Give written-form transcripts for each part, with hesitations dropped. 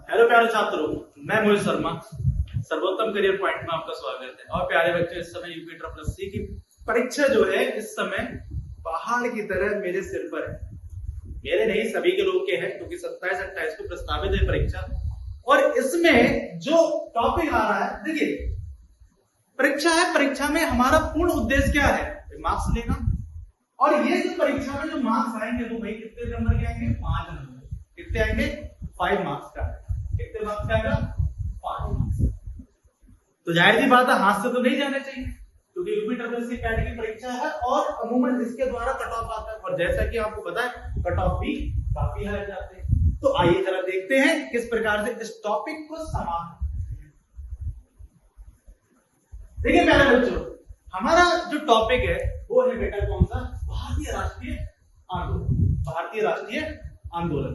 Hello प्यारे छात्रों, मैं मोहित शर्मा सर्वोत्तम करियर पॉइंट में आपका स्वागत है। और प्यारे बच्चों, इस समय यूपी ट्रिपल एस सी की परीक्षा जो है इस समय पहाड़ की तरह मेरे सिर पर है। मेरे नहीं, सभी के लोग के हैं, क्योंकि 27-28 को प्रस्तावित है परीक्षा। और इसमें जो टॉपिक आ रहा है, देखिए परीक्षा है, परीक्षा में हमारा पूर्ण उद्देश्य क्या है? मार्क्स लेना। और ये जो परीक्षा में जो मार्क्स आएंगे वो भाई कितने नंबर के आएंगे? 5 नंबर। कितने आएंगे? 5 मार्क्स का। कितने मार्क्स का आएगा? 5 मार्क्स। तो जाहिर सी बात है, हाथ से तो नहीं जाने चाहिए, क्योंकि यूपी ट्रिपल एस सी कैट की परीक्षा है और अमूमन इसके द्वारा कट ऑफ आता है। और जैसा कि आपको पता है, कट ऑफ भी काफी हाई जाते हैं। तो आइए जरा देखते हैं किस प्रकार से इस टॉपिक को समाप्त। देखिए प्यारे बच्चों, हमारा जो टॉपिक है वो है बेटा कौन सा? भारतीय राष्ट्रीय आंदोलन। भारतीय राष्ट्रीय आंदोलन।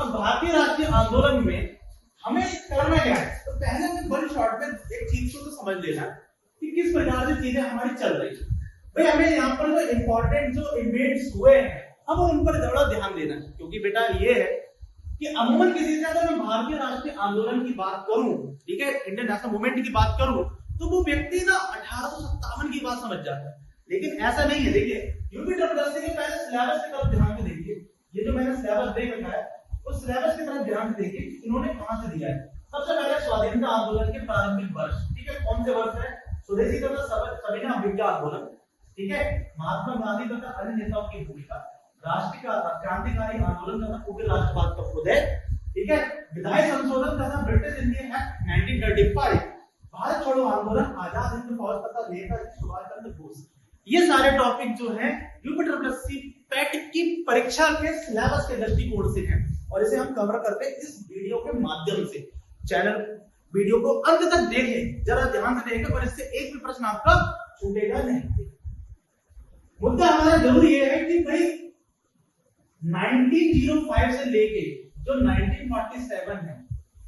अब भारतीय राष्ट्रीय आंदोलन में हमें करना क्या है? तो पहले हमें बड़ी शॉर्ट में एक चीज को तो समझ लेना कि किस प्रकार से चीजें हमारी चल रही है। भाई हमें यहाँ पर जो इंपॉर्टेंट जो इवेंट्स हुए हैं, हमें उन पर थोड़ा ध्यान देना है। क्योंकि बेटा ये है कि अमूमन किसी से अगर मैं भारतीय राष्ट्रीय आंदोलन की बात करूं, ठीक है, इंडियन नेशनल मूवमेंट की बात करूं, तो वो व्यक्ति ना 1857 की बात समझ जाता है। लेकिन ऐसा नहीं है। देखिए यूपी ट्रिपल एस सी के पहले सिलेबस की तरफ ध्यान से देखिए। ये जो मैंने सिलेबस दे रखा है उस सिलेबस की तरफ ध्यान से देखिए, इन्होंने कहां से दिया है। सबसे पहले स्वाधीनता आंदोलन के प्रारंभिक वर्ष, ठीक है, कौन से वर्ष है? स्वदेशीकरण सविनय अभिज्ञा आंदोलन, ठीक है, महात्मा गांधी तथा अन्य नेताओं की भूमिका, राष्ट्रीय क्रांतिकारी आंदोलन तथा उग्र राष्ट्रवाद का उदय, ठीक है, विधायी संशोधन तथा ब्रिटिश इंडियन एक्ट 1935, भारत छोड़ो आंदोलन, आजाद हिंद फौज तथा नेताजी सुभाष चंद्र बोस। ये सारे टॉपिक जो हैं UP triple S C PET की परीक्षा के सिलेबस के दृष्टिकोण से हैं और इसे हम कवर करते हैं इस वीडियो के माध्यम से। चैनल वीडियो को अंत तक देखें, जरा ध्यान से देखें, और इससे एक भी प्रश्न आपका छूटेगा नहीं। मुद्दा हमारा जरूर ये है कि भाई 1905 से लेके जो 1947 है,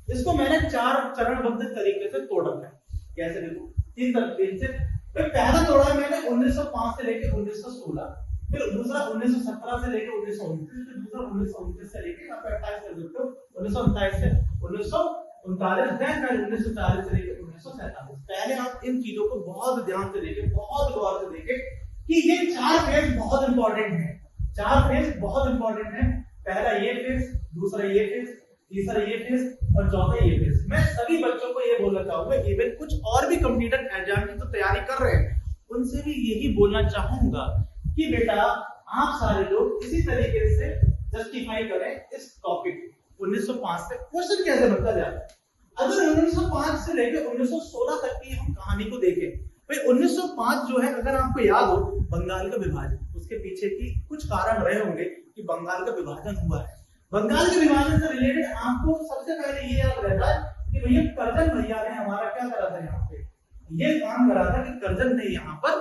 इसको मैंने 4 चरणबद्ध तरीके से तोड़ रखा है। कैसे? देखो 3 तरीके से। पहला तोड़ा है मैंने 1905 से लेके 1916, फिर दूसरा 1917 से लेके 1929, फिर दूसरा 1929 से लेके 28 कर सकते हो, 1927 से 1939, देन 1940 से लेके 1947। पहले आप इन चीजों को बहुत ध्यान से देखें, बहुत गौर से देखें कि ये 4 फेज बहुत इंपॉर्टेंट है। 4 फेज बहुत इंपॉर्टेंट है। पहला ये फेज, दूसरा ये फेज, तीसरा ये फेज और चौथा ये फेज। मैं सभी बच्चों को ये बोलना चाहूंगा, इवन कुछ और भी कॉम्पिटिटिव एग्जाम की तो तैयारी कर रहे हैं, उनसे भी यही बोलना चाहूंगा कि बेटा आप सारे लोग इसी तरीके से जस्टिफाई करें इस टॉपिक। 1905 से क्वेश्चन कैसे बनता जाता है? अगर 1905 से लेकर 1916 तक की हम कहानी को देखें, भाई 1905 जो है, अगर आपको याद हो बंगाल का विभाजन, उसके पीछे की कुछ कारण रहे होंगे कि बंगाल का विभाजन हुआ है। बंगाल के विभाजन से रिलेटेड आपको सबसे पहले ये याद रहता है कि भैया कर्जन भैया ने हमारा क्या करा था, यहाँ पे ये काम करा था कि कर्जन ने यहाँ पर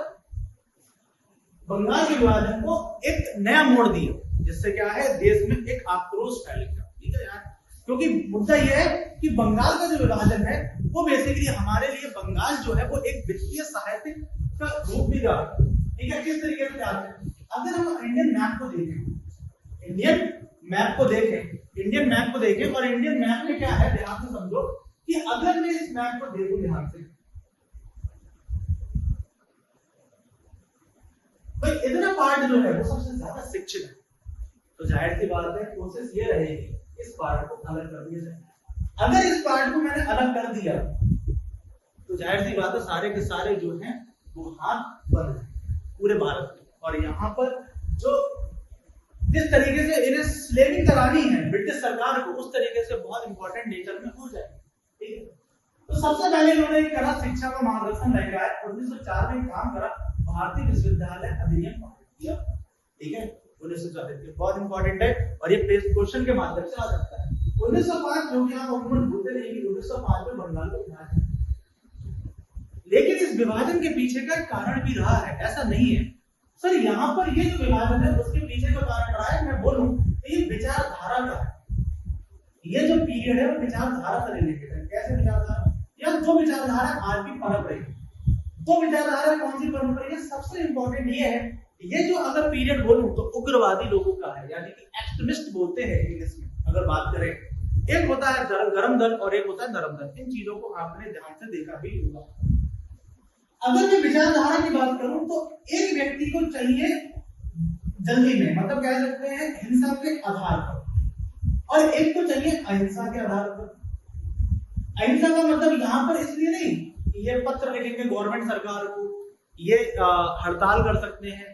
बंगाल के विभाजन को एक नया मोड़ दिया, जिससे क्या है, देश में एक आक्रोश फैल गया। ठीक है यार, क्योंकि मुद्दा यह है कि बंगाल का जो विभाजन है वो बेसिकली हमारे लिए बंगाल जो है वो एक वित्तीय सहायता का रूप भी रहा। ठीक है, किस तरीके से जाते हैं? अगर हम इंडियन मैप को देखें, इंडियन मैप को देखें और इंडियन मैप में क्या है, ध्यान से समझो कि अगर मैं इस मैप को देखूं ध्यान से, भाई इतना पार्ट जो है वो सबसे ज्यादा शिक्षित है। तो जाहिर सी बात है, कोशिश ये रहेगी इस पार्ट को अलग कर दिया जाए। अगर इस पार्ट को मैंने अलग कर दिया तो जाहिर सी बात है सारे के सारे जो हैं वो हाथ बंद है पूरे भारत में। और यहाँ पर जो जिस तरीके से इन्हें स्लेविंग करानी है ब्रिटिश सरकार को, उस तरीके से बहुत इंपॉर्टेंट नेचर में हो जाए। ठीक है, तो सबसे पहले इन्होंने करा शिक्षा का मार्गदर्शन लेकर आए। 1904 में काम करा, भारतीय विश्वविद्यालय अधिनियम पारित किया। ठीक है, 1904 बहुत इंपॉर्टेंट है और ये क्वेश्चन के माध्यम से आ जाता है। 1905 जो कि आप अमूमन भूलते नहीं कि 1905 में बंगाल का विभाजन, लेकिन इस विभाजन के पीछे का कारण भी रहा है, ऐसा नहीं है सर यहाँ पर ये जो विभाजन है उसके पीछे का कारण रहा है। मैं बोलूं तो ये विचारधारा का है। ये जो पीरियड है वो विचारधारा से रिलेटेड है। कैसे विचारधारा? या जो विचारधारा आज भी पनप रही है, तो विचारधारा कौन सी पनप रही है? सबसे इंपॉर्टेंट ये है, ये जो अगर पीरियड बोलूं तो उग्रवादी लोगों का है, यानी कि एक्सट्रीमिस्ट बोलते हैं इंग्लिश में अगर बात करें, एक होता है गर्म दल और एक होता है नरम दल। इन चीजों को आपने ध्यान से देखा भी होगा। अगर मैं विचारधारा की बात करूं तो एक व्यक्ति को चाहिए जल्दी में, मतलब कह सकते हैं हिंसा के आधार पर, और एक को चाहिए अहिंसा के आधार पर। अहिंसा का मतलब यहाँ पर इसलिए नहीं कि ये पत्र लिखेंगे गवर्नमेंट सरकार को, ये हड़ताल कर सकते हैं,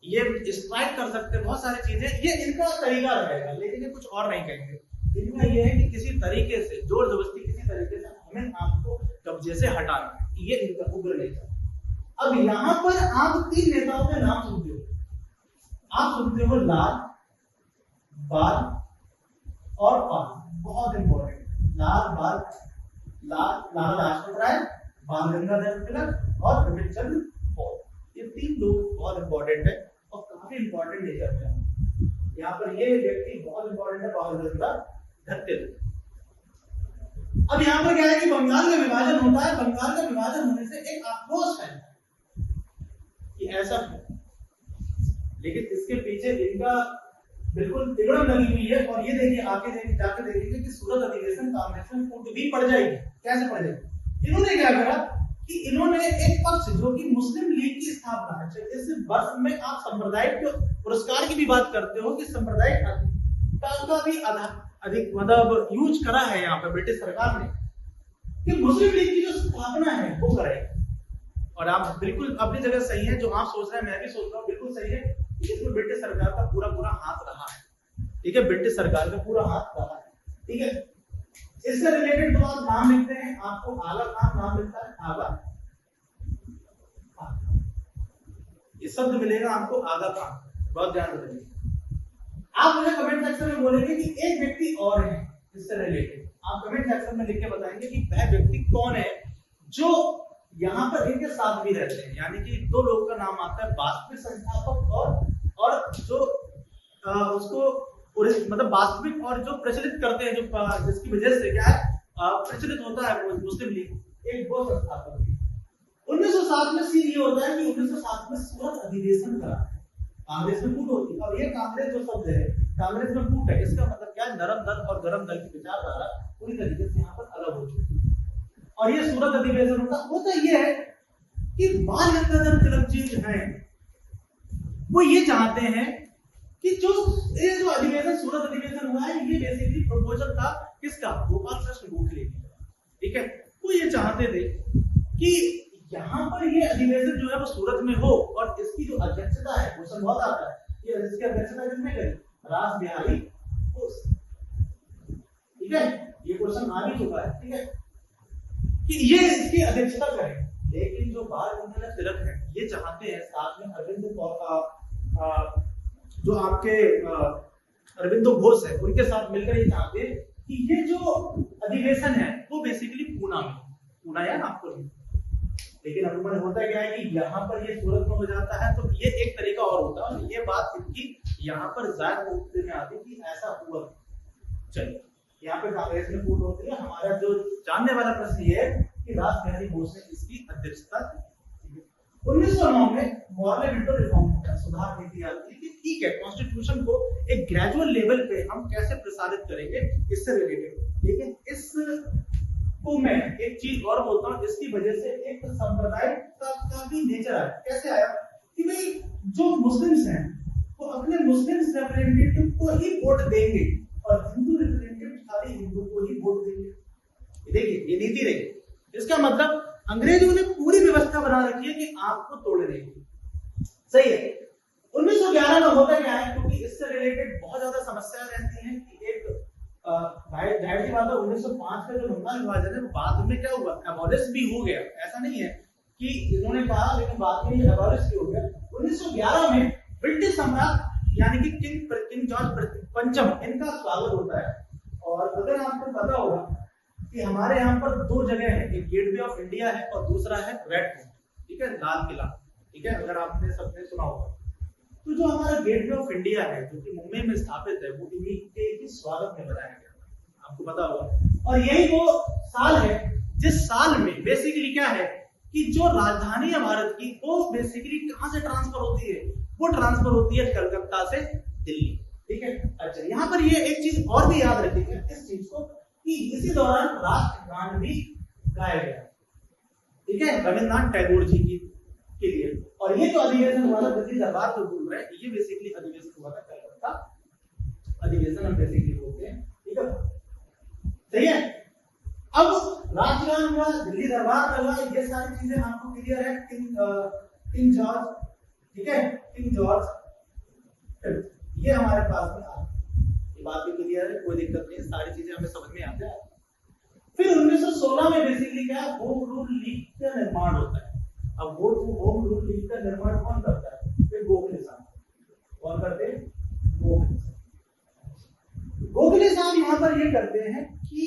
ये स्ट्राइक कर सकते हैं, बहुत सारी चीजें, ये इनका तरीका रहेगा, लेकिन ये कुछ और नहीं कहेंगे। इनका ये है कि किसी तरीके से जोर जबरदस्ती किसी तरीके से हमें आपको कब्जे से हटाना है, ये इनका उग्र नेता। अब यहाँ पर आप 3 नेताओं के नाम सुनते हो। आप सुनते हो लाल, बाल और पाल। बहुत इंपॉर्टेंट, लाल लाजपत राय, बाल गंगाधर तिलक और रविचंद्र पॉल। ये 3 लोग बहुत इंपॉर्टेंट है और काफी इंपॉर्टेंट नेचर है। यहाँ पर ये व्यक्ति बहुत इंपॉर्टेंट है, बाल गंगाधर तिलक। अब यहाँ पर क्या है कि बंगाल का विभाजन होता है। बंगाल का विभाजन होने से एक आक्रोश है कि ऐसा है, लेकिन इसके पीछे इनका बिल्कुल तिगड़म लगी हुई है। और ये देखिए आगे जाके देखेंगे कि सूरत अधिवेशन कांग्रेस में फूट भी पड़ जाएगी। कैसे पड़ जाएगी? इन्होंने क्या करा कि इन्होंने एक पक्ष जो कि मुस्लिम लीग की स्थापना है, इस वर्ष में आप सांप्रदायिक पुरस्कार की भी बात करते हो कि सांप्रदायिक का भी अधिक मतलब यूज करा है यहाँ पे ब्रिटिश सरकार ने कि मुस्लिम लीग की जो स्थापना है वो कराई। और आप बिल्कुल अपनी जगह सही है, जो आप सोच रहे हैं मैं भी सोच रहा हूँ, बिल्कुल सही है। इसमें ब्रिटिश सरकार का पूरा हाथ रहा है, ठीक है, ब्रिटिश सरकार का पूरा हाथ रहा है, ठीक है। इससे रिलेटेड तो आप नाम लिखते हैं, आपको आगा खान नाम मिलता है, आगा, ये शब्द मिलेगा आपको आगा खान, बहुत ध्यान रखिए। आप मुझे कमेंट सेक्शन में बोलेंगे कि एक व्यक्ति और है इससे रिलेटेड, आप कमेंट सेक्शन में लिख के बताएंगे कि वह व्यक्ति कौन है जो यहाँ पर इनके साथ भी रहते हैं। यानी कि 2 लोगों का नाम आता है, वास्तविक संस्थापक और जो उसको मतलब वास्तविक और जो प्रचलित करते हैं, जो जिसकी वजह से क्या है प्रचलित होता है वो मुस्लिम लीग, एक वो संस्थापक। 1907 में सीन ये होता है कि 1907 में सूरत अधिवेशन करा, कांग्रेस में फूट होती है। और ये कांग्रेस जो शब्द है, कांग्रेस में फूट है, इसका मतलब क्या है, नरम दल और गरम दल की विचारधारा पूरी तरीके से यहाँ पर अलग हो चुकी है। और ये सूरत अधिवेशन होता ये है कि बाल गंगाधर तिलक जी जो है वो ये चाहते हैं कि जो अधिवेशन सूरत अधिवेशन हुआ है, ये बेसिकली प्रपोजल था किसका, गोपाल कृष्ण गोखले, ठीक है। वो ये चाहते थे कि यहाँ पर ये अधिवेशन जो है वो सूरत में हो, और इसकी जो अध्यक्षता है क्वेश्चन बहुत आता है, ये इसकी अध्यक्षता किसने करी, रास बिहारी बोस, ठीक है, ये क्वेश्चन आ भी चुका है, ठीक है, कि ये इसकी अध्यक्षता करें। लेकिन जो बाल गंगाधर तिलक है ये चाहते हैं, साथ में अरविंद जो आपके अरविंदो घोष है उनके साथ मिलकर ये चाहते हैं कि ये जो अधिवेशन है वो बेसिकली पूना या नागपुर में। लेकिन अनुमान होता क्या है कि यहाँ पर ये सूरत में हो जाता है, तो ये एक तरीका और होता है, और ये बात इनकी यहाँ पर जायद रूप में आती कि ऐसा हुआ। चलिए यहाँ पे कांग्रेस में फूट होती है। हमारा जो जानने वाला प्रश्न ये है कि रास बिहारी बोस ने इसकी अध्यक्षता की। 1909 में मॉर्ले विंडो रिफॉर्म होता है, सुधार नीति आती है कि ठीक है कॉन्स्टिट्यूशन को एक ग्रेजुअल लेवल पे हम कैसे प्रसारित करेंगे इससे रिलेटेड। लेकिन इस को मैं एक चीज और बोलता हूँ, इसकी वजह से एक सांप्रदायिक का भी नेचर आया। कैसे आया कि भाई जो मुस्लिम्स हैं वो अपने मुस्लिम रिप्रेजेंटेटिव को ही वोट देंगे और हिंदू रिप्रेजेंटेटिव खाली हिंदू को ही वोट देंगे। देखिए ये नीति रही, इसका मतलब अंग्रेजों ने पूरी व्यवस्था बना रखी है कि आपको तोड़े देंगे, सही है। 1911 में होता क्या है, क्योंकि इससे रिलेटेड बहुत ज्यादा समस्याएं रहती हैं कि एक जाहिर सी बात है 1905 का जो बंगाल विभाजन है बाद में क्या हुआ, एबॉलिश भी हो गया। ऐसा नहीं है कि इन्होंने कहा लेकिन बाद में एबॉलिश भी हो गया। 1911 में ब्रिटिश सम्राट यानी कि किंग जॉर्ज पंचम इनका स्वागत होता है। और अगर आपको पता होगा कि हमारे यहाँ पर 2 जगह है, एक गेटवे ऑफ इंडिया है और दूसरा है रेड फोर्ट, ठीक है, लाल किला, ठीक है, अगर आपने सबने सुना होगा। तो जो हमारा गेटवे ऑफ इंडिया है जो कि मुंबई में स्थापित है, वो इन्हीं के स्वागत में बनाया गया, आपको पता होगा। और यही वो साल है जिस साल में बेसिकली क्या है कि जो राजधानी है भारत की वो बेसिकली कहां से ट्रांसफर होती है, वो ट्रांसफर होती है कलकत्ता से दिल्ली। ठीक है। अच्छा, यहाँ पर ये एक चीज और भी याद रखिएगा इस चीज को कि इसी दौरान राष्ट्रगान भी गाया गया, ठीक है, रविन्द्रनाथ टैगोर जी की के लिए। और ये जो अधिवेशन हुआ था दिल्ली दरबार जो बोल रहे हैं, ये बेसिकली अधिवेशन हुआ था कलकत्ता अधिवेशन हम बेसिकली बोलते हैं, ठीक है, सही है। अब राष्ट्रगान हुआ, दिल्ली दरबार लगा, ये सारी चीजें आपको क्लियर है। किंग जॉर्ज, ठीक है, किंग जॉर्ज ये हमारे पास में आ, ये बात भी क्लियर है, कोई दिक्कत नहीं, सारी चीजें हमें समझ में आती है। फिर 1916 में बेसिकली क्या है, होम रूल लीग का निर्माण होता है। अब वो होम रूल लीग का निर्माण कौन करता है, फिर गोखले साहब। कौन करते हैं, गोखले साहब। गोखले साहब यहाँ पर ये करते हैं कि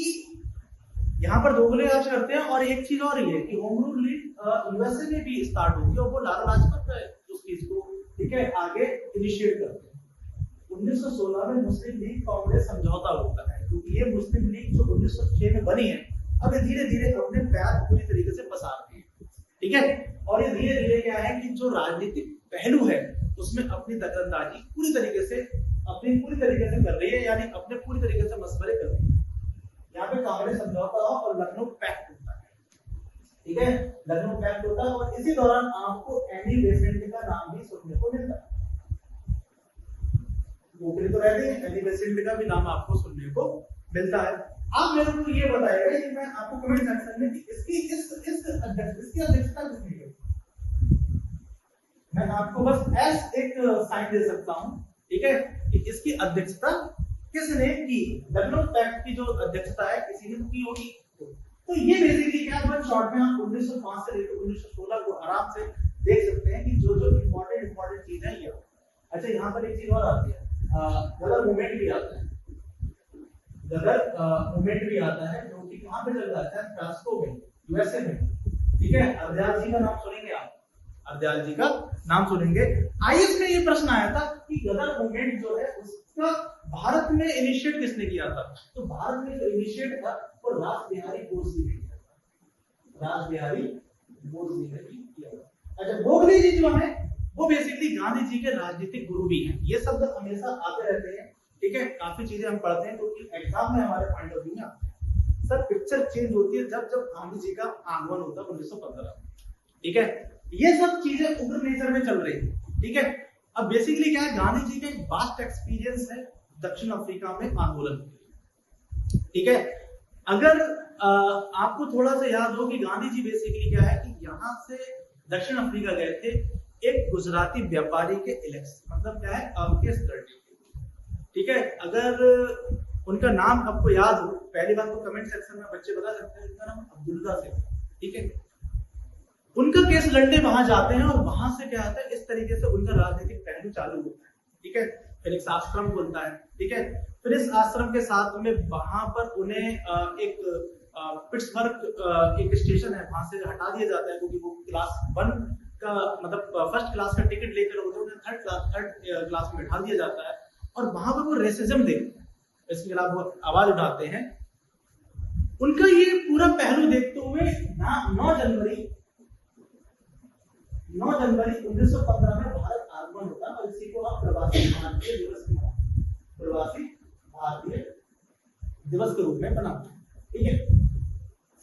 यहाँ पर गोखले साहब करते हैं। और एक चीज और ये है कि होम रूल लीग यूएसए में भी स्टार्ट होती है और वो लाला लाजपत राय उस चीज को, ठीक है, आगे इनिशिएट करते हैं। 1916 में मुस्लिम लीग कांग्रेस समझौता होता है, क्योंकि ये मुस्लिम लीग जो 1906 में बनी है, अब ये धीरे धीरे अपने पैर पूरी तरीके से पसारती है, ठीक है। और ये धीरे धीरे क्या है कि जो राजनीतिक पहलू है उसमें अपनी दखलंदाजी पूरी तरीके से कर रही है, यानी अपने पूरी तरीके से मशवरे कर रही है। यहाँ पे कांग्रेस समझौता और लखनऊ पैक्ट होता है, ठीक है, लखनऊ पैक्ट होता है। और इसी दौरान आपको एनी बेसेंट का नाम भी सुनने को मिलता है। गोखले तो रहते हैं, एनी बेसेंट का भी नाम आपको सुनने को मिलता है। आप मेरे को ये बताइएगा कि मैं आपको कमेंट सेक्शन में इसकी अध्यक्षता किसने की, मैं आपको बस एस एक साइन दे सकता हूं, ठीक है, कि इसकी अध्यक्षता किसने की। लखनऊ पैक्ट की जो अध्यक्षता है किसी ने की होगी। तो ये बेसिकली क्या है, शॉर्ट में आप 1905 से लेकर 1916 को आराम से देख सकते हैं कि जो इंपॉर्टेंट चीज है ये। अच्छा, यहाँ पर एक चीज और आती है, गदर मूवमेंट भी आता है। गदर मूवमेंट भी आता है जो कि कहां पे चल रहा है, सैन फ्रांसिस्को में, यूएसए में, ठीक है। अरदयाल जी का नाम सुनेंगे आप, अरदयाल जी का नाम सुनेंगे। आईएएस में ये प्रश्न आया था कि गदर मूवमेंट जो है उसका भारत में इनिशिएट किसने किया था। तो भारत में जो इनिशिएट था वो रासबिहारी बोस जी ने किया था, रासबिहारी बोस जी ने किया था। अच्छा, गोखले जी जो है वो बेसिकली गांधी जी के राजनीतिक गुरु भी हैं। ये शब्द हमेशा आते रहते हैं, ठीक है, काफी चीजें हम पढ़ते हैं क्योंकि एग्जाम में हमारे पॉइंट ऑफ व्यू में आते हैं। सर पिक्चर चेंज होती है जब गांधी जी का आगमन होता है 1915, ठीक है। ये सब चीजें उग्र नेचर में चल रही है, ठीक है। अब बेसिकली क्या है, गांधी जी का एक वास्ट एक्सपीरियंस है दक्षिण अफ्रीका में आंदोलन, ठीक है। अगर आपको थोड़ा सा याद हो कि गांधी जी बेसिकली क्या है कि यहाँ से दक्षिण अफ्रीका गए थे एक गुजराती व्यापारी के इलेक्शन, मतलब क्या है, केस लड़ने, ठीक है। अगर उनका नाम आपको याद हो, पहली बात तो कमेंट सेक्शन में बच्चे बता सकते हैं, उनका नाम अब्दुल्ला से, ठीक है। उनका केस लड़ने वहां जाते हैं और वहां से क्या आता है, इस तरीके से उनका राजनीतिक पहलू चालू होता है, ठीक है। फिर एक आश्रम खुलता है, ठीक है। फिर इस आश्रम के साथ में वहां पर उन्हें एक पिट्सबर्ग एक स्टेशन है, वहां से हटा दिया जाता है क्योंकि वो क्लास 1 का मतलब फर्स्ट क्लास का टिकट लेकर उन्हें थर्ड क्लास में बैठा दिया जाता है। और वहां पर वो रेसिज्म देखते हैं, इसके खिलाफ वो आवाज उठाते हैं। उनका ये पूरा पहलू देखते हुए 9 जनवरी 1915 में भारत आगमन होता है और इसी को हम प्रवासी भारतीय दिवस के रूप में मनाते हैं, ठीक है।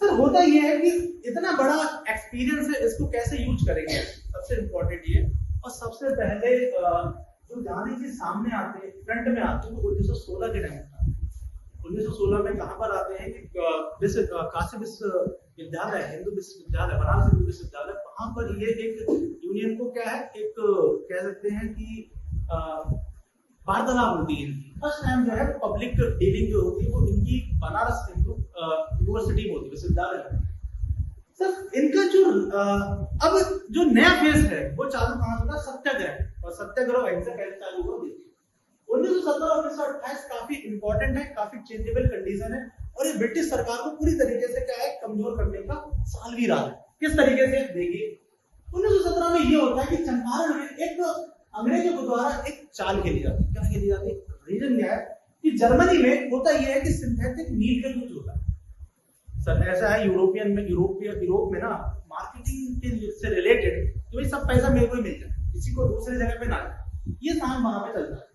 सर होता ये है कि इतना बड़ा एक्सपीरियंस है, इसको कैसे यूज करेंगे, सबसे इंपॉर्टेंट ये। और सबसे पहले जो गांधी जी सामने आते हैं, फ्रंट में आते हैं, वो 1916 के टाइम था। 1916 में कहां पर आते हैं कि काशी विश्वविद्यालय, हिंदू विश्वविद्यालय, बनारस हिंदू विश्वविद्यालय, वहां पर ये एक यूनियन को क्या है, एक कह सकते हैं कि वार्तालाप होती है। फर्स्ट टाइम जो है पब्लिक डीलिंग जो होती है वो इनकी बनारस हिंदू यूनिवर्सिटी में होती है, विश्वविद्यालय। सर इनका जो अब जो नया फेज है वो चालू कहां होता है, सत्याग्रह। और सत्याग्रह अहिंसा कैसे चालू हुआ देखिए। 1917 1928 काफी इंपॉर्टेंट है, काफी चेंजेबल कंडीशन है और ये ब्रिटिश सरकार को पूरी तरीके से क्या है, कमजोर करने का साल भी रहा है। किस तरीके से देखिए, 1917 में ये होता है कि चंपारण में एक अंग्रेजों के द्वारा एक चाल खेली जाती है। क्या खेली जाती है, रीजन क्या है कि जर्मनी में होता यह है कि सिंथेटिक नील का यूज होता है। सर ऐसा है यूरोप में ना मार्केटिंग के से रिलेटेड तो ये सब पैसा मेरे को ही मिल जाए, किसी को दूसरी जगह पे ना, ये काम वहां पे चलता है।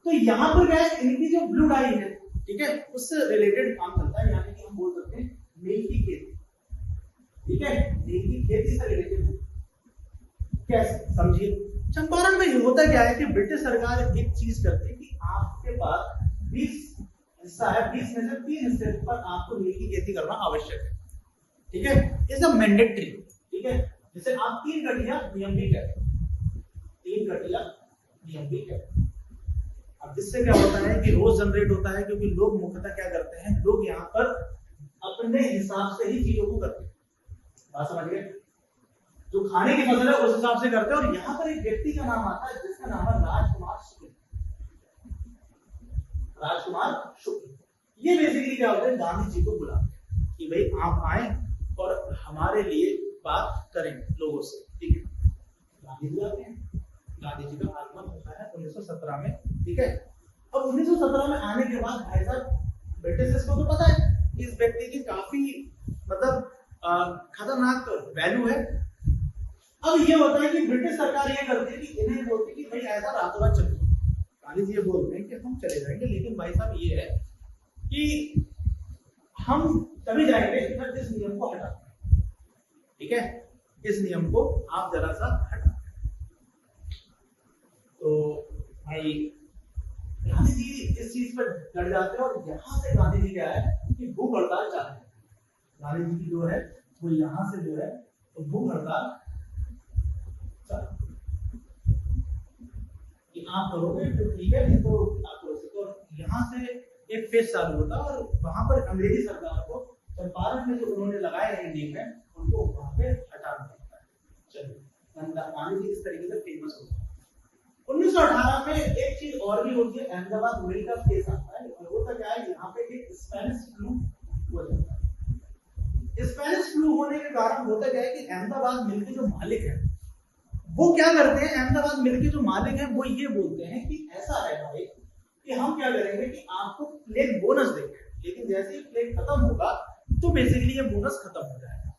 तो यहाँ पर क्या है, इनकी जो ब्लू डाई है, ठीक है, उससे रिलेटेड काम चलता है, यानी कि हम बोल सकते हैं नील की खेती, ठीक है, नील की खेती से रिलेटेड। कैसे समझिए, चंपारण में होता क्या है कि ब्रिटिश सरकार एक चीज करती है कि आपके पास 20 हिस्सा है, 20 में से 3 हिस्से पर आपको नील की खेती करना आवश्यक है, ठीक है, इज अ मैंडेटरी, ठीक है, जैसे आप 3 गठिया नियम भी कहते हैं, 3 गठिया नियम भी कहते हैं। अब जिससे क्या होता है कि रोज जनरेट होता है, क्योंकि लोग मुख्यतः क्या करते हैं, लोग यहाँ पर अपने हिसाब से ही चीजों को करते हैं, बात समझ गए, जो खाने की फसल है उस हिसाब से करते हैं। और यहाँ पर एक व्यक्ति का नाम आता है जिसका नाम है राजकुमार शुक्ल, राजकुमार शुक्ल। ये बेसिकली क्या होता है, गांधी जी को बुलाते हैं कि भाई आप आए और हमारे लिए बात करें लोगों से, ठीक है, गांधी जी आते हैं, गांधी जी का आगमन होता है 1917 में, ठीक है। अब 1917 में आने के बाद भाई साहब ब्रिटिश को तो पता है कि इस व्यक्ति की काफी मतलब खतरनाक वैल्यू है। अब ये होता है कि ब्रिटिश सरकार ये करती है कि इन्हें बोलती है कि भाई ऐसा रातों रात चले, गांधी जी ये बोलते हैं कि हम चले जाएंगे, लेकिन भाई साहब ये है कि हम तभी जाएंगे जब इस नियम को हटा, ठीक है, इस नियम को आप जरा सा हटा। तो भाई गांधी जी इस चीज पर डर जाते हैं और यहां से गांधी जी क्या है कि भूख हड़ताल चाहते हैं। गांधी जी की जो है वो यहां से जो है तो भूख हड़ताल कि आप करोगे तो ठीक है, नहीं तो आप करो। तो यहाँ से एक फेज चालू होता है और वहां पर अंग्रेजी सरकार को चंपारण में जो उन्होंने लगाए हैं नियम है उनको वहां पे हटाना पड़ता है। चलिए गांधी जी इस तरीके से फेमस होता है। 1918 में एक चीज और भी होती है, अहमदाबाद मिल का केस आता है। होता क्या है, यहाँ पे एक स्पेनिश फ्लू हो जाता है। स्पेनिश फ्लू होने के कारण होता क्या है कि अहमदाबाद मिल के जो मालिक है वो क्या करते हैं, अहमदाबाद मिल के जो मालिक हैं वो ये बोलते हैं कि ऐसा है भाई कि हम क्या करेंगे कि आपको प्लेग बोनस देंगे, लेकिन जैसे ही प्लेग खत्म होगा तो बेसिकली ये बोनस खत्म हो जाएगा।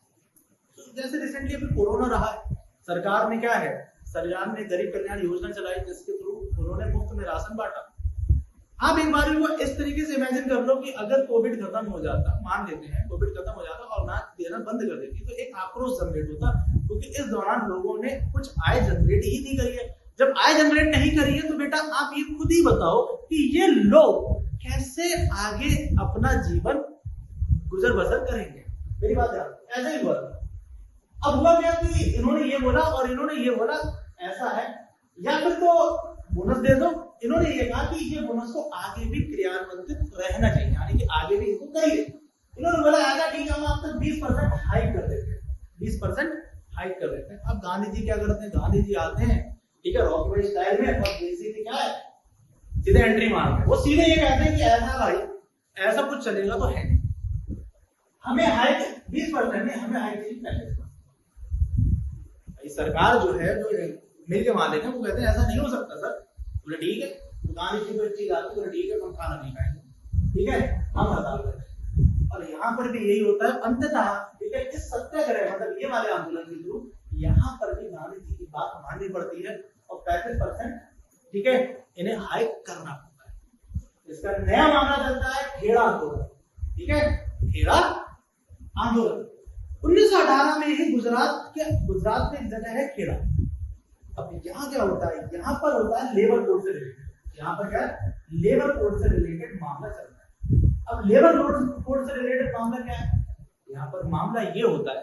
तो जैसे रिसेंटली अभी कोरोना रहा है, सरकार ने क्या है, सरकार ने गरीब कल्याण योजना चलाई जिसके थ्रू उन्होंने मुफ्त में राशन बांटा। आप एक बार वो इस तरीके से इमेजिन कर लो कि अगर कोविड खत्म हो जाता, मान लेते हैं कोविड खत्म हो जाता और ना देना बंद कर देती, तो एक आक्रोश जनरेट होता, क्योंकि इस दौरान लोगों ने कुछ आय जनरेट ही नहीं करी है। जब आय जनरेट नहीं करी है तो बेटा आप ये खुद ही बताओ कि ये लोग कैसे आगे अपना जीवन गुजर बसर करेंगे। मेरी बात यार ऐसा ही हुआ। अब हुआ क्या कि इन्होंने ये बोला और इन्होंने ये बोला ऐसा है या फिर तो बोनस दे दो। इन्होंने ये कहा कि ये बोनस को आगे भी क्रियान्वित रहना चाहिए, यानी कि आगे भी इसको करिए। इन्होंने बोला ऐसा ठीक है, हम आप तक 20% हाइक कर देते हैं, 20% हाइक कर देते हैं। अब गांधी जी क्या करते हैं, गांधी जी आते हैं, ठीक है, रॉकवेल स्टाइल में, और बेसिकली क्या है, सीधे एंट्री मारते हैं। वो सीधे ये कहते हैं कि ऐसा भाई ऐसा कुछ चलेगा तो है, हमें हाइक 20% नहीं, हमें हाइक चाहिए पहले। सरकार जो है, जो मिल के मालिक है, वो कहते हैं ऐसा नहीं हो सकता सर। बोले ठीक है, गांधी जी को एक चीज आती है, बोले ठीक है, हम खाना नहीं खाएंगे, ठीक है, हम हड़ताल करें। और यहाँ पर भी यही होता है अंततः, ठीक है, इस सत्याग्रह मतलब ये वाले आंदोलन के थ्रू यहाँ पर भी गांधी जी की बात माननी पड़ती है और 35%, ठीक है, इन्हें हाइक करना पड़ता है। इसका नया मामला चलता है खेड़ा आंदोलन, ठीक है, खेड़ा आंदोलन 1918 में ही गुजरात में एक जगह है खेड़ा। अब यहाँ क्या होता है, यहाँ पर होता है लेबर कोड से रिलेटेड। यहाँ पर क्या है, लेबर कोड से रिलेटेड मामला चलता है। अब लेबर कोड से रिलेटेड मामला क्या है, यहाँ पर मामला ये होता है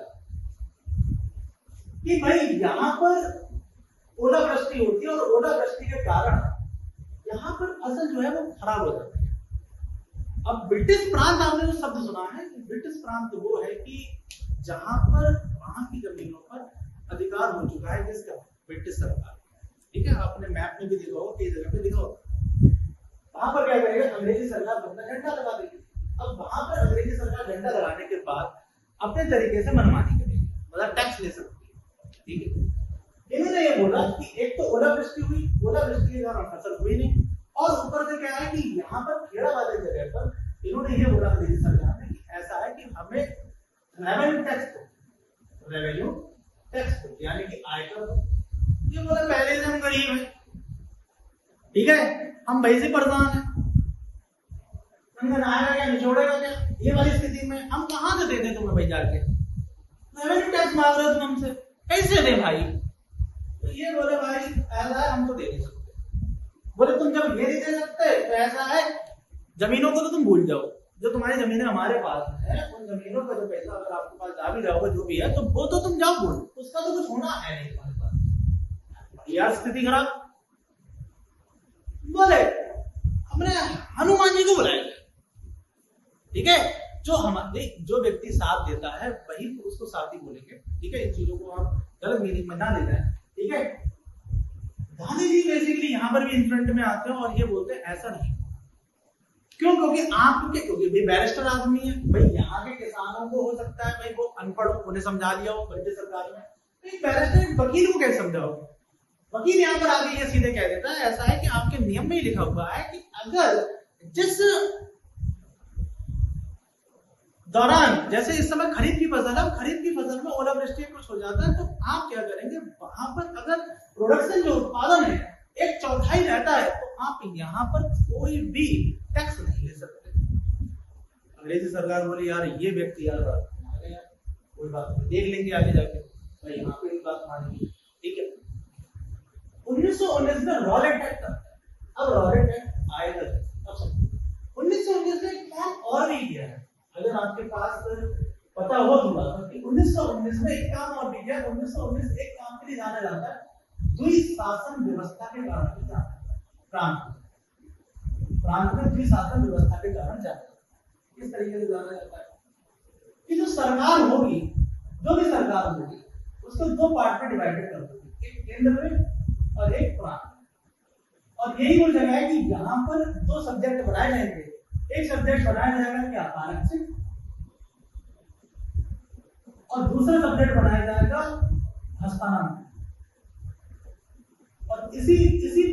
कि भाई यहाँ पर ओलावृष्टि होती है और ओलावृष्टि के कारण यहाँ पर फसल जो है वो खराब हो जाती है। अब ब्रिटिश प्रांत, आपने जो शब्द सुना है, ब्रिटिश प्रांत वो है कि जहां पर वहां की जमीनों पर अधिकार हो चुका है किसका, ब्रिटिश सरकार, ठीक है। आपने मैप में भी देखा होगा, कई जगह पे देखा होगा। वहां पर क्या करेगा, अंग्रेजी सरकार अपना झंडा लगा देगी। अब वहां पर अंग्रेजी सरकार झंडा लगाने के बाद अपने तरीके से मनमानी करेगी, मतलब टैक्स ले सकती है, ठीक है। इन्होंने ये बोला कि एक तो ओलावृष्टि हुई, ओलावृष्टि के कारण फसल हुई नहीं, और ऊपर से क्या है कि यहाँ पर खेड़ा वाले जगह पर इन्होंने ये बोला अंग्रेजी सरकार ने कि ऐसा है कि हमें रेवेन्यू टैक्स, यानी कि आयकर। ये बोला पहले से हम गरीब हैं, ठीक है, हम भाई से परेशान है, आएगा क्या, निचोड़ेगा क्या, ये वाली स्थिति में हम कहां से दे दें तुम्हें भाई जाके, रेवेन्यू टैक्स मांग रहे हो तुम हमसे, कैसे दे भाई? तो ये बोले भाई ऐसा है, हम तो दे नहीं सकते। बोले तुम जब ये नहीं दे सकते तो ऐसा है, जमीनों को तो तुम भूल जाओ, जो तुम्हारी जमीनें हमारे पास है उन जमीनों का जो पैसा अगर आपके पास जा भी जाओगे जो भी है तो वो तो तुम जाओ भूल, उसका तो कुछ होना है नहीं तुम्हारे पास। यार स्थिति खराब। बोले हमने हनुमान जी को बुलाया, ठीक है, जो हमारे जो व्यक्ति साथ देता है वही उसको साथी बोलेंगे, ठीक है, इन चीजों को आप गलत मीनिंग में ना ले जाए, ठीक है। गांधी जी बेसिकली यहाँ पर भी इन्फ्रंट में आते हैं और ये बोलते हैं ऐसा नहीं, क्यों? क्योंकि आपके क्योंकि भाई बैरिस्टर आदमी है भाई, यहाँ के किसानों को हो सकता है भाई वो अनपढ़ हो, उन्हें समझा लिया हो बल्कि सरकार में, तो बैरिस्टर वकील को कैसे समझाओगे? वकील यहाँ पर आगे ये सीधे कह देता है ऐसा है कि आपके नियम में ही लिखा हुआ है कि अगर जिस दौरान, जैसे इस समय खरीफ की फसल है, खरीफ की फसल में ओलावृष्टि कुछ हो जाता है तो आप क्या करेंगे, वहां पर अगर प्रोडक्शन जो उत्पादन है 1/4 रहता है तो आप यहाँ पर कोई भी टैक्स नहीं ले सकते। अंग्रेजी सरकार बोली यार ये व्यक्ति यार कोई बात नहीं, देख लेंगे आगे जाके भाई, यहाँ पे एक बात मानेंगे, ठीक है। 1919 में रॉलेट एक्ट आता है, अब रॉलेट एक्ट आएगा, अब 1919 में काम और भी किया है, अगर आपके पास पता हो थोड़ा कि 1919 में एक काम और भी किया। 1919 एक काम के लिए जाना जाता है द्विशासन व्यवस्था के कारण, प्रांत में द्विशासन व्यवस्था के कारण जाता है। किस तरीके से जाना जाता है कि जो सरकार होगी, जो भी सरकार होगी उसको 2 पार्ट में डिवाइडेड कर दो, एक केंद्र में और एक प्रांत, और यही वो जगह है कि यहाँ पर 2 सब्जेक्ट बनाए जाएंगे। एक सब्जेक्ट बनाया जाएगा क्या, आरक्षण, और दूसरा सब्जेक्ट बनाया जाएगा हस्तांतरण। और इसी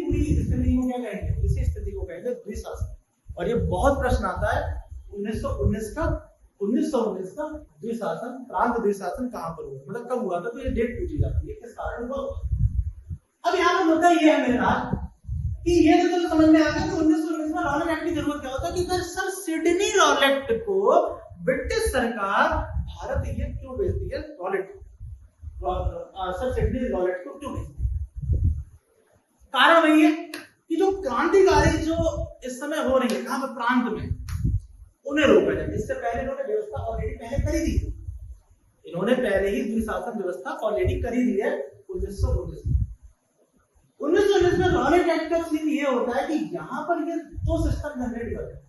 पूरी स्थिति को क्या कहेंगे, इसी स्थिति को कहेंगे द्विशासन। और ये बहुत प्रश्न आता है 1919 का द्विशासन, प्रांत द्विशासन कहां पर हुआ, मतलब कब हुआ था, तो ये डेट पूछी जाती है, किस कारण हुआ। अब यहाँ पर मुद्दा ये है मेरे साथ कि ये तो समझ में आ गया कि 1919 में रॉलेट एक्ट की जरूरत क्या होता है, कि सर सिडनी रॉलेट को ब्रिटिश सरकार भारत ये क्यों भेजती है, रॉलेट सर सिडनी रॉलेट को क्यों भेजती है? कारण वही है कि जो क्रांतिकारी जो इस समय हो रही है कहां पर, प्रांत में, उन्हें रोका जाए। इससे पहले इन्होंने व्यवस्था ऑलरेडी पहले करी दी, इन्होंने पहले ही द्विशासन व्यवस्था ऑलरेडी करी दी है 1919 में। 1919 में रॉलेट एक्ट का सीन ये होता है कि यहां पर ये 2 सिस्टम जनरेट करते हैं,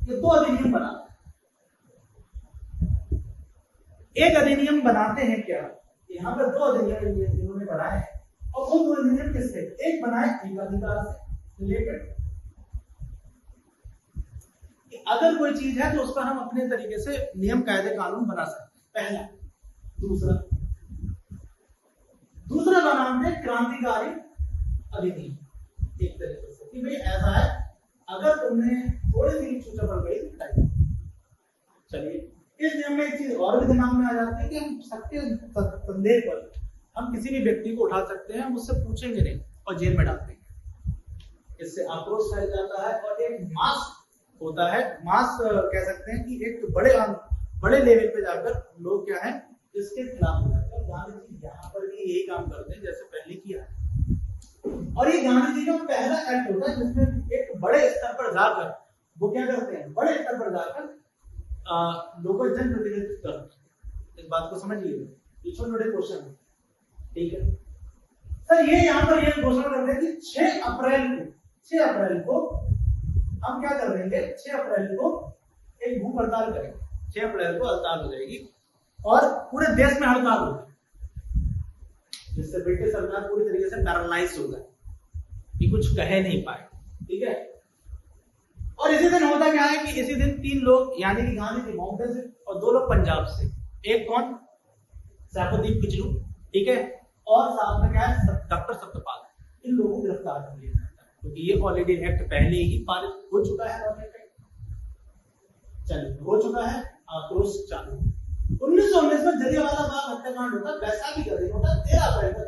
ये 2 अधिनियम बनाते हैं। एक अधिनियम बनाते हैं क्या, यहाँ पर 2 अधिनियम इन्होंने बनाए हैं, और वो 2 अधिनियम किससे, एक बनाए एकाधिकार से रिलेटेड, अगर कोई चीज है तो उस पर हम अपने तरीके से नियम कायदे कानून बना सकते हैं, पहला। दूसरा का नाम है क्रांतिकारी अधिनियम, एक तरीके से कि भाई ऐसा है अगर तुमने थोड़ी सी छूटा पड़ गई तो चलिए। इस नियम में एक चीज और भी दिमाग में आ जाती है कि हम सबके संदेह पर हम किसी भी व्यक्ति को उठा सकते हैं, हम उससे पूछेंगे नहीं और जेल में डाल देंगे। इससे आक्रोश फैल जाता है और एक मास होता है, मास कह सकते हैं कि एक बड़े लेवल पे जाकर लोग क्या है इसके खिलाफ हो जाते हैं। गांधी जी यहाँ पर भी यही काम करते हैं जैसे पहले किया है, और ये गांधी जी का पहला एक्ट होता है जिसमें एक बड़े स्तर पर जाकर वो क्या करते हैं, बड़े स्तर पर जाकर लोगों जनप्रतिनिधित्व करते हैं। इस बात को समझिए, ये छोटे-छोटे क्वेश्चन है, ठीक है सर। ये यहाँ पर ये घोषणा करते हैं कि 6 अप्रैल को हम क्या कर देंगे, 6 अप्रैल को एक भूख हड़ताल करेंगे। 6 अप्रैल को हड़ताल हो जाएगी और पूरे देश में हड़ताल होगी, जिससे ब्रिटिश सरकार पूरी तरीके से पैरालाइज हो जाए कि कुछ कह नहीं पाए, ठीक है। और इसी दिन होता क्या है कि इसी दिन 3 लोग यानी कि गांधी जी बॉम्बे से और 2 लोग पंजाब से, एक कौन, सैफुद्दीन किचलू, ठीक है, और साथ में क्या है डॉक्टर सत्यपाल, इन लोगों को गिरफ्तार कर लिया जाता है क्योंकि ये ऑलरेडी एक्ट पहले ही पारित हो चुका है, चलिए हो चुका है, आक्रोश चालू। 1919 में जलियांवाला बाग हत्याकांड होता है, वैसा भी कर होता है 13 अप्रैल को,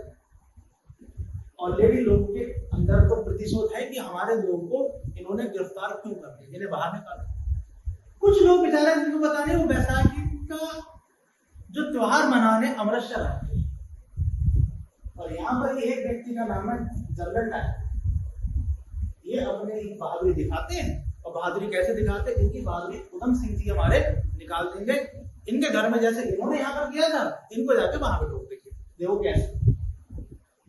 ऑलरेडी लोगों के अंदर तो प्रतिशोध है कि हमारे लोगों को इन्होंने गिरफ्तार क्यों कर दिया, इन्हें बाहर निकाला। कुछ लोग बेचारे जिनको बता रहे वो बैसाखी का जो त्योहार मनाने अमृतसर आते हैं और यहाँ पर ये एक व्यक्ति का नाम है जनरल डायर, ये अपने बहादुरी दिखाते हैं। और बहादुरी कैसे दिखाते हैं? इनकी बहादुरी उधम सिंह जी हमारे निकाल देंगे। इनके घर में जैसे इन्होंने यहाँ पर किया था, इनको जाके वहां पे ठोक देंगे। देखो कैसे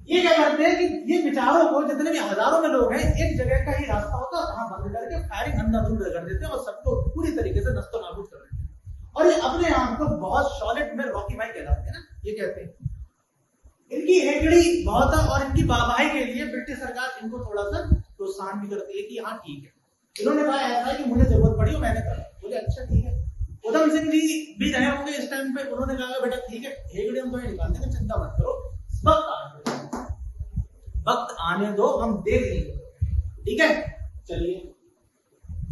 ये क्या करते हैं कि ये विचारों को, जितने भी हजारों में लोग हैं, एक जगह का ही रास्ता होता है वहां बंद करके फायरिंग अंधाधुंध कर देते हैं और सबको पूरी तरीके से नस्तो नाबूद कर देते हैं। और ये अपने आप को बहुत सॉलिड में रॉकी भाई कहलाते हैं ना, ये कहते हैं। इनकी हेगड़ी बहुत है और इनकी वाहवाही के लिए ब्रिटिश सरकार इनको थोड़ा सा प्रोत्साहन भी करती है कि हाँ ठीक है, इन्होंने कहा ऐसा है कि मुझे जरूरत पड़ी और मैंने करा, बोले अच्छा ठीक है। उधम सिंह जी भी रहे होंगे इस टाइम पे, उन्होंने कहा बेटा ठीक है हेगड़ी हम तुम्हें निकाल देंगे, चिंता मत करो, वक्त आने दो, हम देख लेंगे, ठीक है। चलिए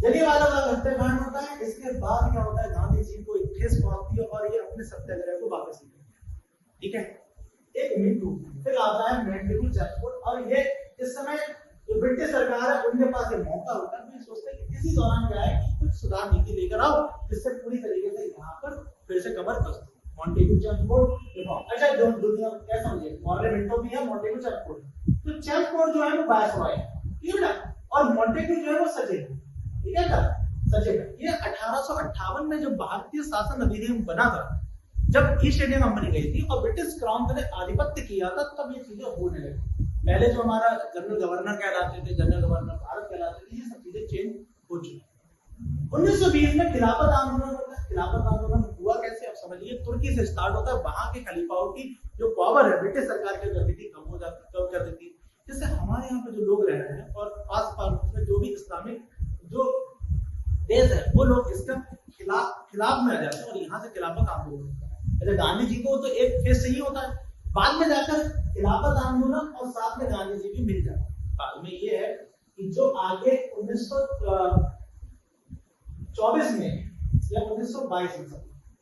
जलियांवाला बाग हत्याकांड होता है। इसके बाद क्या होता है, गांधी जी को एक ठेस पहुंचती है और ये अपने सत्याग्रह को वापस लेते हैं, ठीक है। एक मिनट फिर आता है मैंडेबल चैपफोर्ड और ये इस समय जो ब्रिटिश सरकार है उनके पास एक मौका होता है, तो सोचते हैं कि इसी दौरान क्या है कि कुछ सुधार नीति लेकर आओ जिससे पूरी तरीके से यहाँ पर फिर से कवर कर सको। मॉन्टेगू चैपफोर्ड रिफॉर्म, अच्छा जो दुनिया क्या समझे, मॉडल मिंटो भी है, मॉन्टेगू चैपफोर्ड। तो चैपफोर्ड जो है वो वायसरॉय है, ठीक है बेटा, और मॉन्टेगू जो है वो सचिव, ठीक है ना, सचिव। ये 1858 में जब भारतीय शासन अधिनियम बना था, जब ईस्ट इंडिया कंपनी गई थी और ब्रिटिश क्राउन ने आधिपत्य किया था, तब ये चीजें होने लगी। पहले जो हमारा जनरल गवर्नर कहलाते थे, जनरल गवर्नर भारत कहलाते थे, ये सब चीजें चेंज हो चुकी। 1920 में खिलाफत आंदोलन होता है। खिलाफत आंदोलन हुआ कैसे, आप समझिए। तुर्की से स्टार्ट होता है, वहां के खलीफाओं की जो पावर है ब्रिटिश सरकार के करती थी कम हो जाती, कम कर देती, जिससे हमारे यहाँ पे जो लोग रह रहे हैं और आस पास में जो भी इस्लामिक जो देश है वो लोग इसका खिलाफ में आ जाते हैं और यहाँ से खिलाफत आंदोलन होता है। जैसे गांधी जी को तो एक फेस सही होता है, बाद में जाकर खिलाफत आंदोलन और साथ में गांधी जी भी मिल जाते हैं। बाद में ये है कि जो आगे 1924 में या 1922 में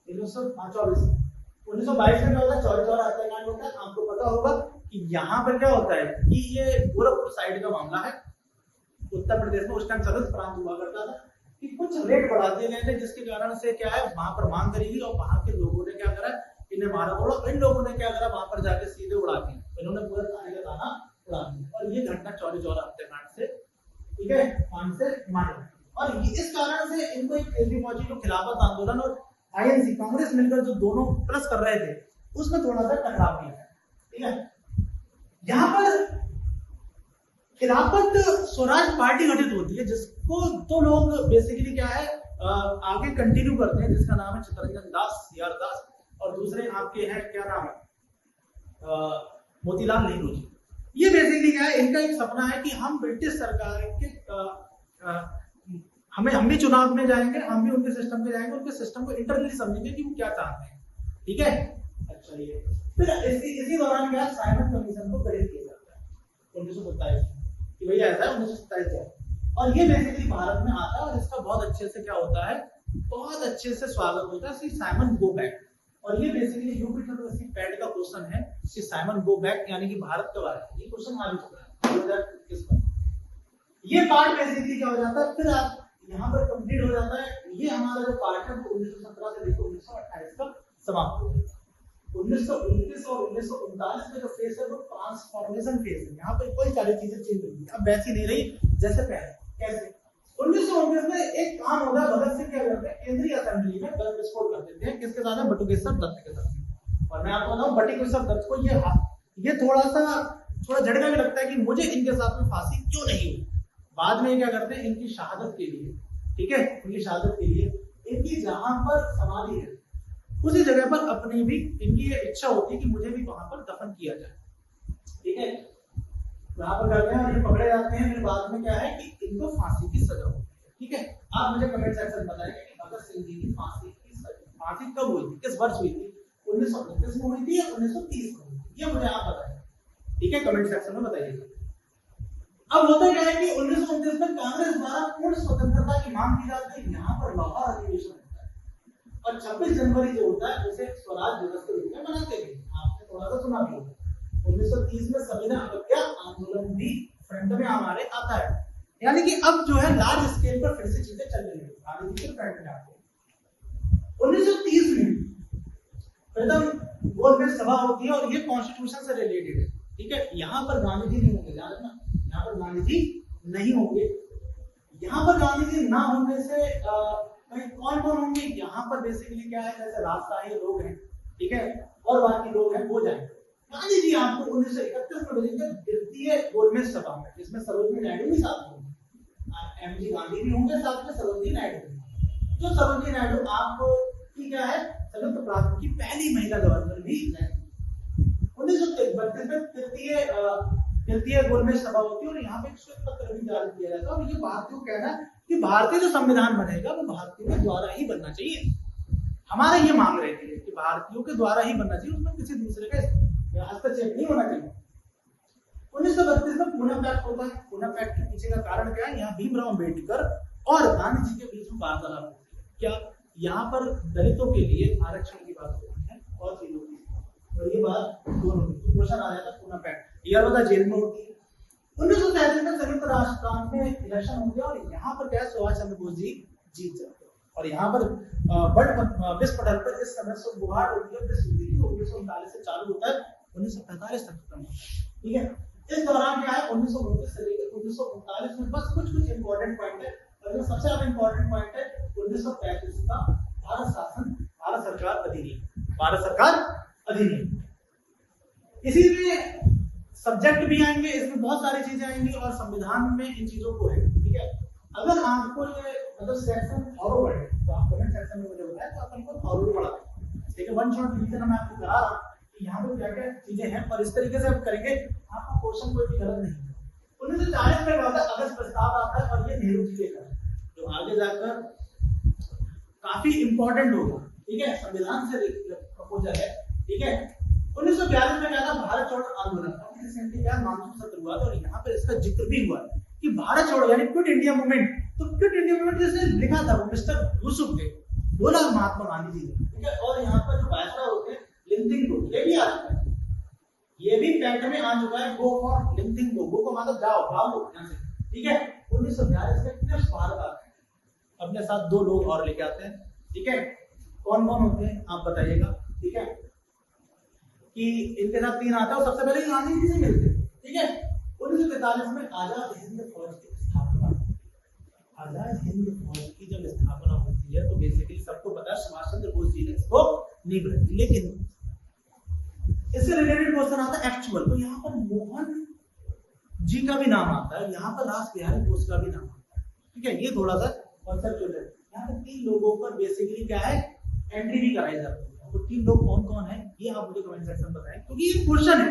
1924 में 1922 में क्या होता है, चौरी चौरा हत्याकांड होता है। आपको पता होगा कि यहाँ पर क्या होता है कि ये गोरखपुर साइड का मामला है, उत्तर प्रदेश में उस टाइम सदस्य प्रांत हुआ करता था कि कुछ रेट बढ़ा दिए गए थे, जिसके कारण से क्या है वहां पर मांग करी और वहां के लोगों ने क्या करा, इन्हें मारा तोड़ा। इन लोगों ने क्या करा, वहां पर जाके सीधे उड़ा दिए, इन्होंने पूरा खाने का दाना उड़ा दिया। और ये घटना चौरी चौरा हत्याकांड से, ठीक है, पान से मारा। और इस कारण से इनको एक तेजी पहुंची जो खिलाफत आंदोलन और आईएनसी कांग्रेस मिलकर जो दोनों प्लस कर रहे थे, उसमें थोड़ा सा टकराव भी है, ठीक है। यहाँ पर खिलाफत स्वराज पार्टी गठित होती है, जिसको तो लोग बेसिकली क्या है आगे कंटिन्यू करते हैं, जिसका नाम है चित्तरंजन दास, सीआर दास, और दूसरे आपके हैं क्या नाम है, मोतीलाल नेहरू जी। ये बेसिकली क्या है, इनका एक सपना है कि हम ब्रिटिश सरकार के हम भी चुनाव में जाएंगे, हम भी उनके सिस्टम पे जाएंगे, उनके सिस्टम को इंटरनली समझेंगे कि वो क्या चाहते हैं, ठीक है। अच्छा, ये फिर इसी दौरान क्या साइमन कमीशन को गठित किया जाता है 1927 कि भैया ऐसा है 1927। और ये बेसिकली भारत में आता है और इसका बहुत अच्छे से क्या होता है, बहुत अच्छे से स्वागत होता है, साइमन गो बैक। और ये बेसिकली यूपी यूनिवर्सिटी पैट का क्वेश्चन है कि साइमन गो बैक यानी कि भारत कब आया, ये क्वेश्चन आ भी चुका है 2021 में। ये पार्ट बेसिकली क्या हो जाता है, फिर आप यहाँ पर कंप्लीट हो जाता है। ये हमारा जो पार्ट है वो 1917 से लेकर 1928 तक समाप्त हो गया। 1929 और 1939 में जो फेज है वो ट्रांसफॉर्मेशन फेज है। यहाँ पे कोई सारी चीजें चेंज होगी, अब वैसी नहीं रही जैसे पहले। कैसे 1919 में एक काम होगा, भगत सिंह क्या करते हैं, केंद्रीय असेंबली में बम विस्फोट कर देते हैं। किसके साथ है, बटुकेश्वर दत्त के साथ। और मैं आपको बताऊं बटुकेश्वर दत्त को ये थोड़ा झटका भी लगता है कि मुझे इनके साथ में फांसी क्यों नहीं हुई। बाद में क्या करते हैं, इनकी शहादत के लिए, ठीक है, इनकी शहादत के लिए इनकी जहां पर समाधि है उसी जगह पर अपनी भी इनकी ये इच्छा होती है कि मुझे भी वहां पर दफन किया जाए, ठीक है। वहां पर करते हैं और ये पकड़े जाते हैं। फिर बाद में क्या है कि इनको फांसी की सजा होती है, ठीक है। आप मुझे कमेंट सेक्शन में बताइए कि भगत सिंह जी की फांसी कब हुई थी, किस वर्ष हुई थी, 1929 में हुई थी या 1930 में हुई थी, ये मुझे आप बताएं, ठीक है, कमेंट सेक्शन में बताइएगा। अब होता क्या है कि 1929 में कांग्रेस द्वारा पूर्ण स्वतंत्रता की मांग की जाती है। यहाँ पर लाहौर अधिवेशन होता है और 26 जनवरी जो होता है उसे स्वराज दिवस के रूप में मनाते हैं। आपने थोड़ा सा सुना भी होगा। 1930 में सविनय अवज्ञा आंदोलन भी फ्रंट में हमारे आता है, यानी कि अब जो है लार्ज स्केल पर फिर से चीजें चल रही है, गांधी जी के फ्रंट में आते हैं। 1930 में प्रथम गोलमेज सभा होती है और ये कॉन्स्टिट्यूशन से रिलेटेड है, ठीक है। यहाँ पर गांधी जी नहीं होंगे, याद रखना, यहाँ पर गांधी जी नहीं होंगे। यहाँ पर गांधी जी ना होने से कौन कौन होंगे, यहाँ पर बेसिकली क्या है, जैसे राजशाही लोग हैं, ठीक है, और बाकी लोग हैं वो जाएंगे। गांधी जी आपको 1931 में मिलेंगे द्वितीय गोलमेज सभा में, जिसमें सरोजिनी नायडू भी साथ होंगे, एमजी गांधी भी होंगे साथ में, सरोजिनी नायडू भी। जो सरोजिनी नायडू आपको की क्या है, संयुक्त राष्ट्र की पहली महिला गवर्नर भी है। 1932 में तृतीय गोलमेज सभा होती है और यहाँ पे एक श्वेत पत्र भी जारी किया जाता है और ये भारतीयों का कहना है कि भारतीय जो संविधान बनेगा वो भारतीयों के द्वारा ही बनना चाहिए। हमारा ये मांग रहती है कि भारतीयों के द्वारा ही बनना चाहिए, उसमें किसी दूसरे का हस्तक्षेप नहीं होना चाहिए। 1932 में पुणे पैक्ट होता है। पुणे पैक्ट के पीछे का कारण क्या है, यहाँ भीमराव अम्बेडकर और गांधी जी के बीच में वार्तालाप होती है। क्या यहाँ पर दलितों के लिए आरक्षण की बात होती है और चीजों की, और ये बात दोनों क्वेश्चन आ जाता है। पुणे पैक्ट ये वाला जेल में होती है। 1937 में संयुक्त राष्ट्र में इलेक्शन हो गया और यहाँ पर क्या सुभाष चंद्र बोस जी जीत जाते हैं और यहाँ पर विश्व पटल पर इस समय से गुहार होती है। विश्व युद्ध 1939 से चालू होता है, 1945 तक खत्म होता है, ठीक है। इस दौरान क्या है, 1929 से लेकर 1939 में बस कुछ इंपॉर्टेंट पॉइंट है और जो सबसे ज्यादा इंपॉर्टेंट पॉइंट है 1935 का भारत शासन, भारत सरकार अधिनियम, भारत सरकार अधिनियम। इसी में सब्जेक्ट भी आएंगे, इसमें बहुत सारी चीजें आएंगी और संविधान में इन चीजों को है, ठीक है। अगर आपको ये मतलब सेक्शन फॉरवर्ड है तो आप कमेंट सेक्शन में मुझे बताएं तो अपन को फॉरवर्ड बढ़ा दें, ठीक है। वन शॉट रिवीजन मैं आपको करा रहा हूं कि यहाँ पे क्या क्या चीजें हैं और इस तरीके से हम करेंगे, आपका क्वेश्चन कोई भी गलत नहीं है। 1940 में अगस्त प्रस्ताव आता है और ये नेहरू जी के जो आगे जाकर काफी इंपॉर्टेंट होगा, ठीक है, संविधान से प्रपोजल है, ठीक है। 1942 में क्या था, भारत छोड़ो आंदोलन, रिसेंटली क्या मानसून सत्र हुआ था और यहाँ पर इसका जिक्र भी हुआ कि भारत छोड़ो यानी क्विट इंडिया मूवमेंट। तो क्विट इंडिया मूवमेंट जिसने लिखा था वो मिस्टर यूसुफ ने, बोला महात्मा गांधी जी ने, ठीक है। और यहाँ पर जो वायसराय होते हैं लिंथिंग, ये भी आ चुका है, ये भी पैक्ट में आ चुका है, गो फॉर लिंथिंग, गो को मतलब जाओ भागो यहाँ से, ठीक है। 1942 में फिर भारत आता है, अपने साथ 2 लोग और लेके आते हैं, ठीक है। कौन कौन होते हैं आप बताइएगा, ठीक है, कि इनके साथ 3 आता है और सबसे पहले गांधी जी से मिलते हैं, ठीक है। 1943 में आजाद हिंद फौज की स्थापना, आजाद हिंद फौज की जब स्थापना होती है तो बेसिकली सबको पता है सुभाष चंद्र बोस जी ने इसको नींव रखी, लेकिन इससे रिलेटेड क्वेश्चन आता है एक्चुअल, तो यहाँ पर मोहन जी का भी नाम आता है, यहाँ पर रास बिहारी बोस का भी नाम आता है, ठीक है। ये थोड़ा सा कॉन्सेप्चुअल है। यहाँ पर 3 लोगों पर बेसिकली क्या है, एंट्री भी कराई जाती है। तो 3 लोग कौन कौन है ये आप मुझे कमेंट सेक्शन में बताएं, क्योंकि ये क्वेश्चन है,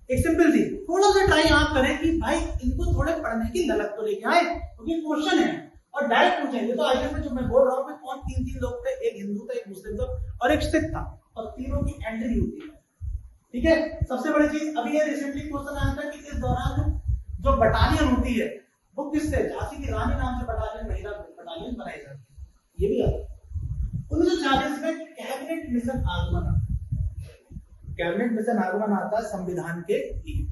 एक सिंपल थी, थोड़ा सा ट्राई आप करें कि भाई इनको थोड़े पढ़ने की ललक तो लेके आए, क्योंकि क्वेश्चन है और डायरेक्ट पूछेंगे। तो आईएएस में जो मैं बोल रहा हूँ कौन 3 लोग थे, एक हिंदू था, एक मुस्लिम था और एक सिख था, और तीनों की एंट्री होती है, ठीक है। सबसे बड़ी चीज अभी ये रिसेंटली क्वेश्चन आया था कि इस दौरान जो बटालियन होती है वो किससे, झांसी की रानी नाम से बटालियन, महिला बटालियन बनाई जाती है, ये भी आता है। 1940 में कैबिनेट मिशन आगमन आता है, कैबिनेट मिशन आगमन आता है संविधान के लिए,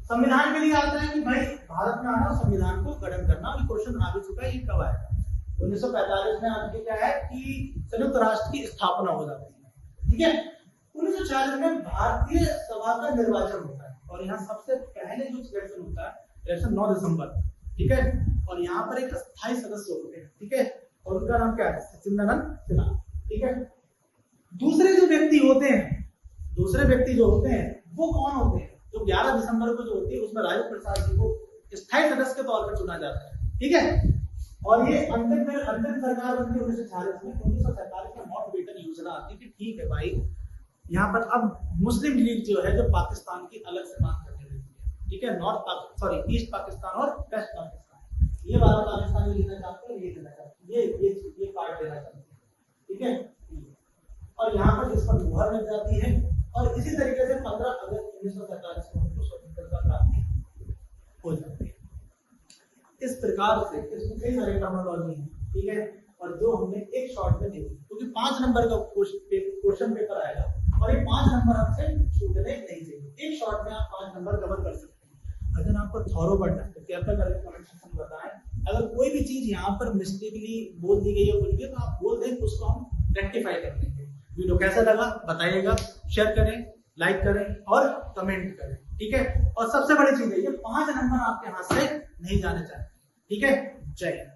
संविधान के लिए आता है कि भाई भारत में आना संविधान को गठन करना। ये क्वेश्चन आ भी चुका है, ये कब आया, 1945 में आपके क्या है कि संयुक्त राष्ट्र की स्थापना हो जाती है, ठीक है। 1940 में भारतीय सभा का निर्वाचन होता है और यहाँ सबसे पहले जो सिलेक्शन होता है इलेक्शन 9 दिसंबर, ठीक है। और यहाँ पर एक स्थायी सदस्य होते हैं, ठीक है, और उनका नाम क्या है, सचिंदानंद सिन्हा, ठीक है। दूसरे जो व्यक्ति होते हैं, दूसरे व्यक्ति जो होते हैं वो कौन होते हैं, जो 11 दिसंबर को जो होती है उसमें राजेंद्र प्रसाद जी को स्थायी सदस्य के तौर पर चुना जाता है, ठीक है। और ये अंतिम सरकार बनती है 1946 में। 1947 में माउंट बेटन योजना आती है कि ठीक है भाई यहाँ पर अब मुस्लिम लीग जो है जो पाकिस्तान की अलग से बात करने लगी है, ठीक है। ईस्ट पाकिस्तान और वेस्ट पाकिस्तान, ये वाला पाकिस्तान लेना चाहते हैं, ये देना चाहते हैं, ये पार्ट देना चाहते हैं, ठीक है। और यहाँ पर जिस पर मुहर लग जाती है और इसी तरीके से 15 अगस्त 1947 को हमको स्वतंत्रता प्राप्ति हो जाती है। इस प्रकार से इसमें कई सारे टर्मिनोलॉजी है, ठीक है, और जो हमने एक शॉर्ट में देखी, क्योंकि 5 नंबर का क्वेश्चन पेपर आएगा और ये 5 नंबर आपसे छूटने नहीं चाहिए। एक शॉट में आप 5 नंबर कवर कर सकते हैं। अगर आपको थॉरो बनना है तो कृपया करके कमेंट सेक्शन में बताएं। अगर कोई भी चीज यहाँ पर मिस्टेकली बोल दी गई है कुछ भी, तो आप बोल दें, तो उसको हम रेक्टिफाई कर लेंगे। वीडियो कैसा लगा बताइएगा, शेयर करें, लाइक करें और कमेंट करें, ठीक है। और सबसे बड़ी चीज है, ये 5 नंबर आपके हाथ से नहीं जाने चाहिए, ठीक है। जय हिंद।